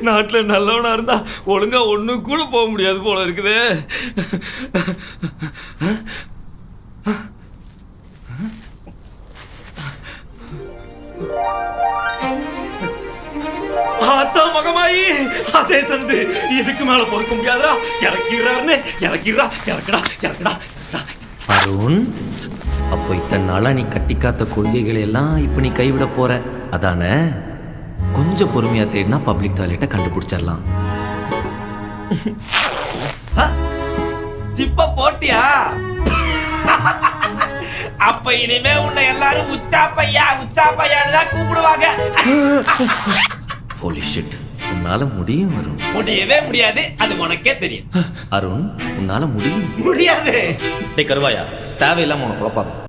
நாட்டில் நல்லவனா இருந்தா ஒழுங்கா ஒண்ணு கூட போக முடியாது போல இருக்குதே. அதான் மகமாயி, அதே சந்து. இதுக்கு மேல பொறுக்க முடியாதா? இறக்கிறாருன்னு இறக்குடா. அருண், அப்போ இத்தனை நாளா நீ கட்டி காத்த கொள்கைகளை எல்லாம் இப்ப நீ கைவிட போற அதானே? கொஞ்சம் பொறுமையா தேடினா பப்ளிக் டாய்லெட்டை கண்டுபிடிச்சிடலாம். சிப்ப போட்டியா? அப்ப இனிமே உன்னை எல்லாரும் உச்சா பையான்னு தான் கூப்பிடுவாங்க. Holy shit. உன்னால முடியும் அருண். முடியவே முடியாது, அது உனக்கே தெரியும். அருண், உன்னால முடியும். முடியாது. டேய் கருவாயா, தேவையில்லாம உனக்கு குழப்பாத.